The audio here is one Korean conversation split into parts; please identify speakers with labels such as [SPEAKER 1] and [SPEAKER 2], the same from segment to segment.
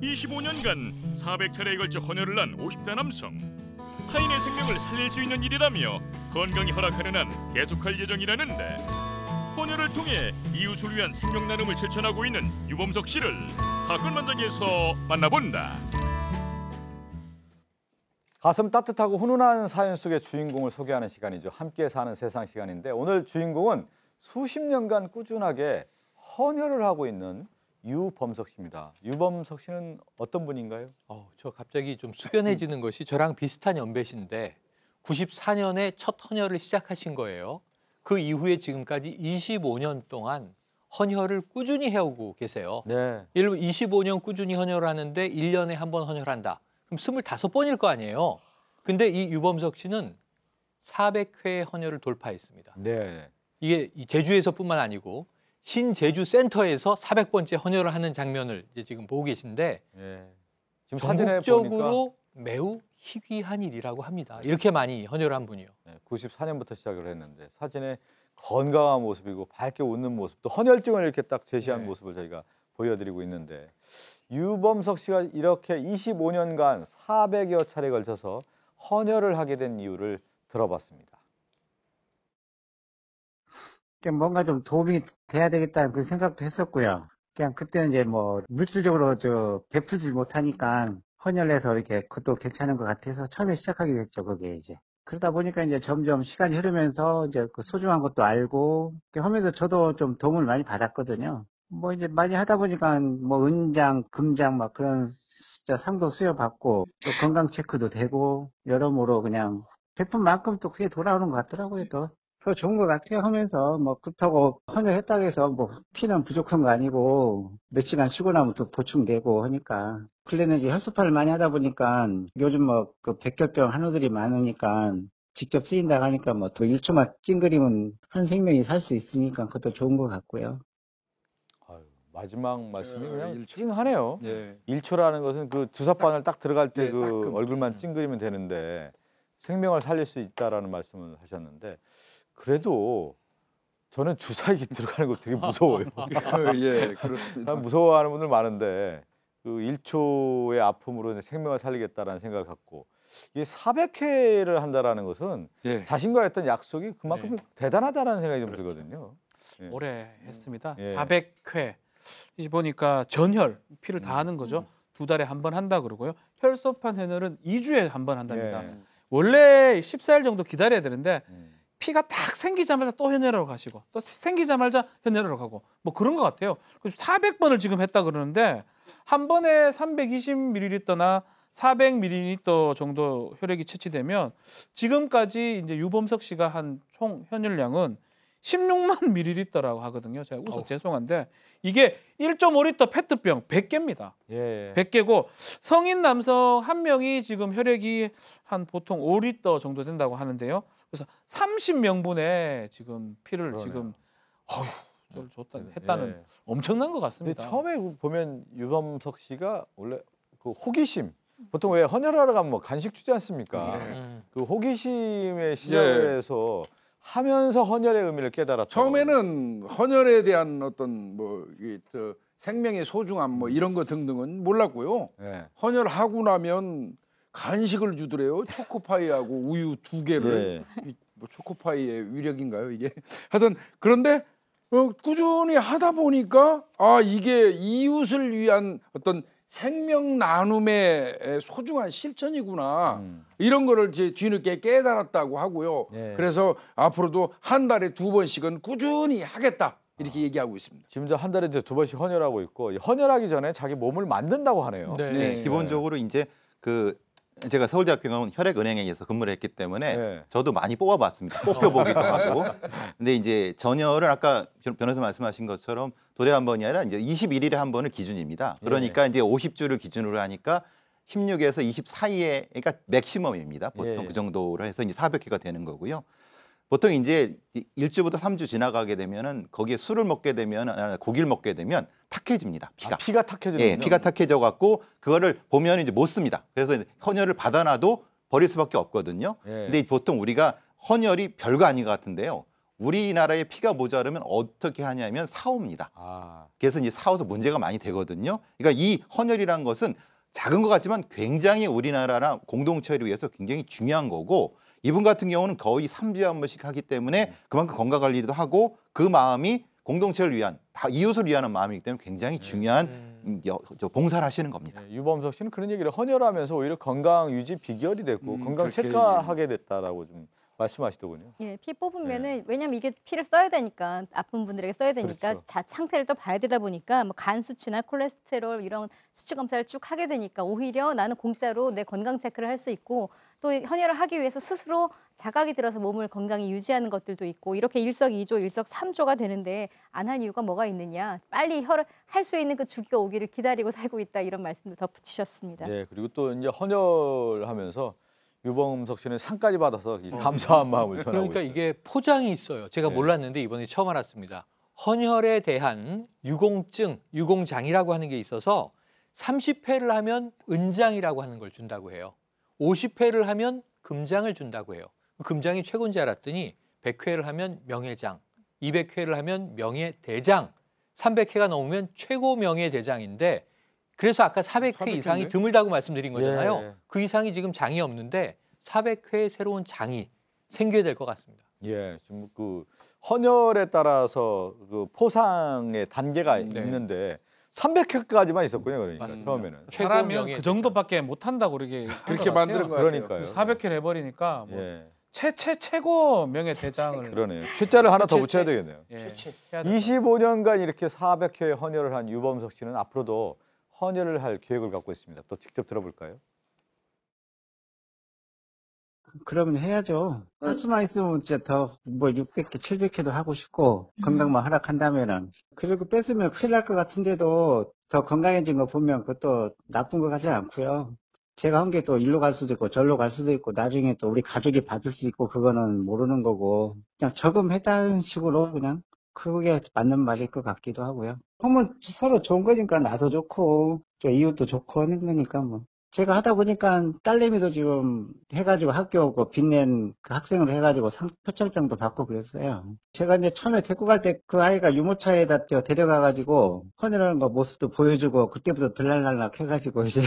[SPEAKER 1] 25년간 400차례에 걸쳐 헌혈을 한 50대 남성. 타인의 생명을 살릴 수 있는 일이라며 건강이 허락하는 한 계속할 예정이라는데, 헌혈을 통해 이웃을 위한 생명 나눔을 실천하고 있는 유범석 씨를 사건 현장에서 만나본다.
[SPEAKER 2] 가슴 따뜻하고 훈훈한 사연 속의 주인공을 소개하는 시간이죠. 함께 사는 세상 시간인데, 오늘 주인공은 수십 년간 꾸준하게 헌혈을 하고 있는 유범석 씨입니다. 유범석 씨는 어떤 분인가요?
[SPEAKER 3] 저 갑자기 좀 숙연해지는 것이 저랑 비슷한 연배신데 94년에 첫 헌혈을 시작하신 거예요. 그 이후에 지금까지 25년 동안 헌혈을 꾸준히 해오고 계세요.
[SPEAKER 2] 네.
[SPEAKER 3] 예를 들어 25년 꾸준히 헌혈을 하는데 1년에 한 번 헌혈한다. 그럼 25번일 거 아니에요. 근데 이 유범석 씨는 400회 헌혈을 돌파했습니다.
[SPEAKER 2] 네.
[SPEAKER 3] 이게 제주에서뿐만 아니고 신제주 센터에서 400번째 헌혈을 하는 장면을 이제 지금 보고 계신데,
[SPEAKER 2] 네. 지금 사진에
[SPEAKER 3] 전국적으로
[SPEAKER 2] 보니까
[SPEAKER 3] 매우 희귀한 일이라고 합니다. 이렇게 많이 헌혈을 한 분이요.
[SPEAKER 2] 94년부터 시작을 했는데 사진에 건강한 모습이고 밝게 웃는 모습, 또 헌혈증을 이렇게 딱 제시한 모습을 저희가 보여드리고 있는데, 유범석 씨가 이렇게 25년간 400여 차례에 걸쳐서 헌혈을 하게 된 이유를 들어봤습니다.
[SPEAKER 4] 뭔가 좀 도움이 돼야 되겠다는 그 생각도 했었고요. 그냥 그때는 이제 뭐 물질적으로 베풀지 못하니까 헌혈해서 이렇게 그것도 괜찮은 것 같아서 처음에 시작하게 됐죠, 그게 이제. 그러다 보니까 이제 점점 시간이 흐르면서 이제 그 소중한 것도 알고, 하면서 저도 좀 도움을 많이 받았거든요. 뭐 이제 많이 하다 보니까 뭐 은장, 금장 막 그런 진짜 상도 수여받고 또 건강 체크도 되고 여러모로 그냥 베푼 만큼 또 그게 돌아오는 것 같더라고요, 또. 더 좋은 것 같아요. 하면서 뭐 그렇다고 헌혈했다고 해서 뭐 피는 부족한 거 아니고 몇 시간 쉬고 나면 또 보충되고 하니까. 근래는 이제 혈소판을 많이 하다 보니까 요즘 뭐 그 백혈병 한우들이 많으니까 직접 쓰인다고 하니까 뭐 또 1초만 찡그리면 한 생명이 살 수 있으니까 그것도 좋은 것 같고요.
[SPEAKER 2] 마지막 말씀이 그냥 찡하네요.
[SPEAKER 5] 네.
[SPEAKER 2] 1초라는 것은 그 주사바늘 딱 들어갈 때 그 얼굴만 찡그리면 되는데 생명을 살릴 수 있다라는 말씀을 하셨는데, 그래도 저는 주사기 들어가는 거 되게 무서워요.
[SPEAKER 5] 예, 그렇습니다.
[SPEAKER 2] 무서워하는 분들 많은데 그 1초의 아픔으로 생명을 살리겠다라는 생각을 갖고, 이 400회를 한다라는 것은 자신과 했던 약속이 그만큼 대단하다는 생각이 좀 들거든요.
[SPEAKER 6] 오래 했습니다.
[SPEAKER 2] 예.
[SPEAKER 6] 400회. 이제 보니까 전혈, 피를 다 하는 거죠. 2달에 한 번 한다 그러고요. 혈소판 헌혈은 2주에 한 번 한답니다. 원래 14일 정도 기다려야 되는데 피가 딱 생기자마자 또 헌혈하러 가시고 또 생기자마자 헌혈하러 가고 뭐 그런 것 같아요. 그래서 400번을 지금 했다 그러는데 한 번에 320ml나 400ml 정도 혈액이 채취되면 지금까지 이제 유범석 씨가 한 총 헌혈량은 16만 ml라고 하거든요. 제가 웃어 죄송한데 이게 1.5리터 페트병 100개입니다. 100개고 성인 남성 한 명이 지금 혈액이 한 보통 5리터 정도 된다고 하는데요. 그래서 30명분의 지금 피를 지금 했다는 엄청난 것 같습니다.
[SPEAKER 2] 처음에 보면 유범석 씨가 원래 그 호기심, 보통 왜 헌혈하러 가면 뭐 간식 주지 않습니까? 그 호기심의 시작에서 하면서 헌혈의 의미를 깨달았죠.
[SPEAKER 5] 처음에는 헌혈에 대한 어떤 뭐 생명의 소중함 뭐 이런 거 등등은 몰랐고요. 헌혈하고 나면 간식을 주더래요. 초코파이하고 우유 2개를. 뭐 초코파이의 위력인가요, 이게? 하여튼 그런데 꾸준히 하다 보니까 이게 이웃을 위한 어떤 생명 나눔의 소중한 실천이구나. 이런 거를 제 뒤늦게 깨달았다고 하고요. 그래서 앞으로도 한 달에 2번씩은 꾸준히 하겠다. 이렇게 얘기하고 있습니다.
[SPEAKER 2] 지금 한 달에 2번씩 헌혈하고 있고, 헌혈하기 전에 자기 몸을 만든다고 하네요.
[SPEAKER 7] 기본적으로 이제 제가 서울대학교에 나온 혈액은행에서 근무를 했기 때문에 저도 많이 뽑아봤습니다. 뽑혀보기도 하고. 근데 이제 전혈은 아까 변호사 말씀하신 것처럼 도래 한 번이 아니라 이제 21일에 한 번을 기준입니다. 그러니까 이제 50주를 기준으로 하니까 16에서 24일에 그러니까 맥시멈입니다. 보통 그 정도로 해서 이제 400회가 되는 거고요. 보통 이제 1주부터 3주 지나가게 되면은 거기에 술을 먹게 되면 고기를 먹게 되면 탁해집니다. 피가.
[SPEAKER 2] 피가 탁해지는군요.
[SPEAKER 7] 예, 피가 탁해져 갖고 그거를 보면 이제 못 씁니다. 그래서 헌혈을 받아놔도 버릴 수밖에 없거든요. 근데 보통 우리가 헌혈이 별거 아닌 것 같은데요. 우리나라에 피가 모자르면 어떻게 하냐면 사옵니다. 그래서 이제 사오서 문제가 많이 되거든요. 그러니까 이 헌혈이란 것은 작은 것 같지만 굉장히 우리나라나 공동체를 위해서 굉장히 중요한 거고 이분 같은 경우는 거의 3주에 한 번씩 하기 때문에 그만큼 건강 관리도 하고 그 마음이 공동체를 위한 이웃을 위하는 마음이기 때문에 굉장히 중요한 봉사를 하시는 겁니다.
[SPEAKER 2] 네, 유범석 씨는 그런 얘기를 헌혈하면서 오히려 건강 유지 비결이 됐고 건강 체크하게 됐다라고 좀 말씀하시더군요.
[SPEAKER 8] 예, 피 뽑으면은 왜냐면 이게 피를 써야 되니까 아픈 분들에게 써야 되니까
[SPEAKER 2] 그렇죠.
[SPEAKER 8] 상태를 또 봐야 되다 보니까 뭐 간 수치나 콜레스테롤 이런 수치 검사를 쭉 하게 되니까 오히려 나는 공짜로 내 건강 체크를 할 수 있고 또 헌혈을 하기 위해서 스스로 자각이 들어서 몸을 건강히 유지하는 것들도 있고 이렇게 일석이조, 일석삼조가 되는데 안 할 이유가 뭐가 있느냐. 빨리 혈을 할 수 있는 그 주기가 오기를 기다리고 살고 있다 이런 말씀도 덧붙이셨습니다.
[SPEAKER 2] 네, 그리고 또 이제 헌혈하면서 유범석 씨는 상까지 받아서 이 감사한 마음을 전하고
[SPEAKER 3] 그러니까
[SPEAKER 2] 있어요.
[SPEAKER 3] 이게 포장이 있어요. 제가 몰랐는데 이번에 처음 알았습니다. 헌혈에 대한 유공증, 유공장이라고 하는 게 있어서 30회를 하면 은장이라고 하는 걸 준다고 해요. 50회를 하면 금장을 준다고 해요. 금장이 최고인지 알았더니 100회를 하면 명예장, 200회를 하면 명예대장, 300회가 넘으면 최고 명예대장인데 그래서 아까 400회 이상이 드물다고 말씀드린 거잖아요.
[SPEAKER 2] 예.
[SPEAKER 3] 그 이상이 지금 장이 없는데 400회의 새로운 장이 생겨야 될 것 같습니다.
[SPEAKER 2] 예, 지금 그 헌혈에 따라서 그 포상의 단계가 있는데 300회까지만 있었군요, 그러니까 처음에는.
[SPEAKER 6] 사람이 그 정도밖에 못 한다고 그렇게
[SPEAKER 5] 만드는 거 같아요.
[SPEAKER 2] 그러니까요.
[SPEAKER 6] 400회를 해버리니까 뭐
[SPEAKER 2] 예.
[SPEAKER 6] 최고 명예대장을
[SPEAKER 2] 그러네요. 최자를 하나 더 붙여야 되겠네요.
[SPEAKER 6] 예.
[SPEAKER 2] 25년간 이렇게 400회 헌혈을 한 유범석 씨는 앞으로도 헌혈을 할 계획을 갖고 있습니다. 또 직접 들어볼까요?
[SPEAKER 4] 그러면 해야죠. 할 수만 있으면 진짜 더 뭐 600회, 700회도 하고 싶고 건강만 허락한다면은 그리고 뺐으면 큰일 날 것 같은데도 더 건강해진 거 보면 그것도 나쁜 것 같지 않고요. 제가 한 게 또 일로 갈 수도 있고 절로 갈 수도 있고 나중에 또 우리 가족이 받을 수 있고 그거는 모르는 거고 그냥 저금했다는 식으로 그냥 그게 맞는 말일 것 같기도 하고요. 그러면 서로 좋은 거니까 나도 좋고 또 이웃도 좋고 하는 거니까 뭐. 제가 하다 보니까 딸내미도 지금 해가지고 학교 오고 빛낸 그 학생으로 해가지고 표창장도 받고 그랬어요. 제가 이제 처음에 데리고 갈 때 그 아이가 유모차에다 데려가가지고 헌혈하는 거 모습도 보여주고 그때부터 들락날락 해가지고 이제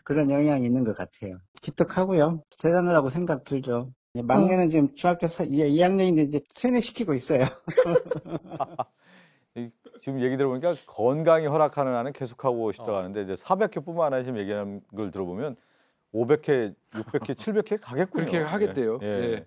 [SPEAKER 4] 그런 영향이 있는 것 같아요. 기특하고요. 대단하다고 생각 들죠. 막내는 지금 중학교 2학년인데 이제 세뇌시키고 있어요.
[SPEAKER 2] 지금 얘기 들어보니까 건강이 허락하는 한은 계속하고 싶다고 하는데 이제 400회뿐만 아니라 지금 얘기하는 걸 들어보면 500회, 600회, 700회 가겠군요.
[SPEAKER 5] 그렇게 하겠대요.
[SPEAKER 2] 예.
[SPEAKER 5] 예.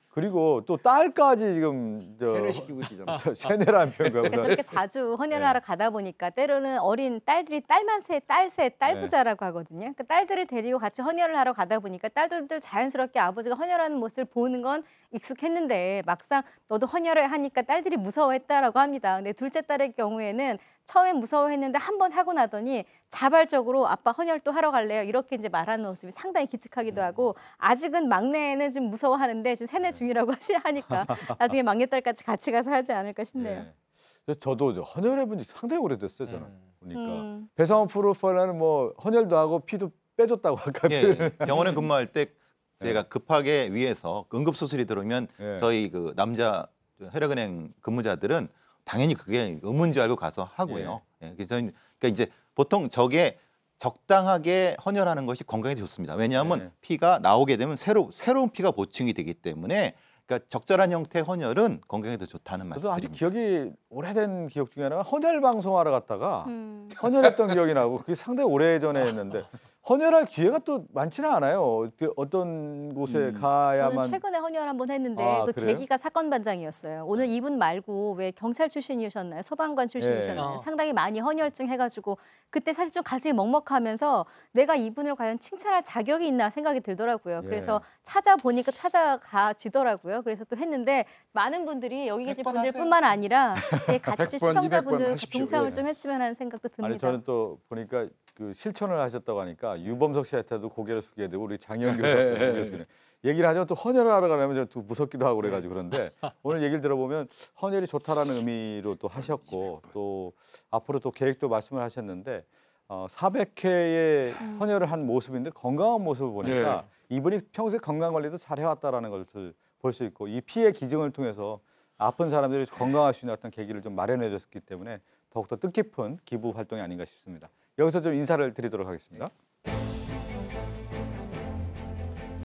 [SPEAKER 2] 그리고 또 딸까지 지금
[SPEAKER 5] 세뇌시키고 있잖아요.
[SPEAKER 2] 세뇌라는 표현과
[SPEAKER 8] 그러니까 저렇게 자주 헌혈을 하러 가다 보니까 때로는 어린 딸들이 딸만 셋, 딸 셋, 딸부자라고 하거든요. 그러니까 딸들을 데리고 같이 헌혈을 하러 가다 보니까 딸들도 자연스럽게 아버지가 헌혈하는 모습을 보는 건 익숙했는데 막상 너도 헌혈을 하니까 딸들이 무서워했다라고 합니다. 근데 둘째 딸의 경우에는 처음엔 무서워했는데 한 번 하고 나더니 자발적으로 아빠 헌혈 또 하러 갈래요. 이렇게 이제 말하는 모습이 상당히 기특하기도 하고 아직은 막내는 좀 무서워하는데 지금 세뇌 중이라고 하니까 나중에 막내딸까지 같이 가서 하지 않을까 싶네요.
[SPEAKER 2] 예. 저도 헌혈해본 지 상당히 오래됐어요. 저는 보니까 배상원 프로파일러는 뭐 헌혈도 하고 피도 빼줬다고 아까
[SPEAKER 7] 예, 병원에 근무할 때 제가 급하게 위해서 응급수술이 들어오면 저희 그 남자 혈액은행 근무자들은 당연히 그게 의문인 줄 알고 가서 하고요. 예, 그래서 그러니까 이제 보통 저게 적당하게 헌혈하는 것이 건강에 좋습니다. 왜냐하면 피가 나오게 되면 새로운 피가 보충이 되기 때문에 그러니까 적절한 형태의 헌혈은 건강에 더 좋다는
[SPEAKER 2] 그래서 아주
[SPEAKER 7] 말씀드립니다.
[SPEAKER 2] 기억이 오래된 기억 중에 하나가 헌혈 방송하러 갔다가 헌혈했던 기억이 나고 그게 상당히 오래전에 했는데 헌혈할 기회가 또 많지는 않아요. 어떤 곳에 가야만.
[SPEAKER 8] 저는 최근에 헌혈 한번 했는데 그
[SPEAKER 2] 그래요?
[SPEAKER 8] 계기가 사건 반장이었어요. 오늘 이분 말고 왜 경찰 출신이셨나요? 소방관 출신이셨나요? 상당히 많이 헌혈증 해가지고 그때 사실 좀 가슴이 먹먹하면서 내가 이분을 과연 칭찬할 자격이 있나 생각이 들더라고요. 그래서 찾아보니까 찾아가지더라고요. 그래서 또 했는데 많은 분들이 여기 계신 분들뿐만 아니라 같이
[SPEAKER 5] 100번,
[SPEAKER 8] 시청자분들
[SPEAKER 5] 200번 하십시오.
[SPEAKER 8] 동참을 좀 했으면 하는 생각도 듭니다.
[SPEAKER 2] 아니 저는 또 보니까 그 실천을 하셨다고 하니까 유범석 씨한테도 고개를 숙이게 되고 우리 장현 교수한테도 고개를 숙이게 되고 얘기를 하자면 또 헌혈을 하러 가려면 또 무섭기도 하고 그래가지고 그런데 오늘 얘기를 들어보면 헌혈이 좋다라는 의미로 또 하셨고 또 앞으로 또 계획도 말씀을 하셨는데 400회의 헌혈을 한 모습인데 건강한 모습을 보니까 이분이 평소에 건강 관리도 잘 해왔다라는 것을 볼 수 있고 이 피의 기증을 통해서 아픈 사람들이 건강할 수 있는 어떤 계기를 좀 마련해 줬기 때문에 더욱더 뜻깊은 기부 활동이 아닌가 싶습니다. 여기서 좀 인사를 드리도록 하겠습니다.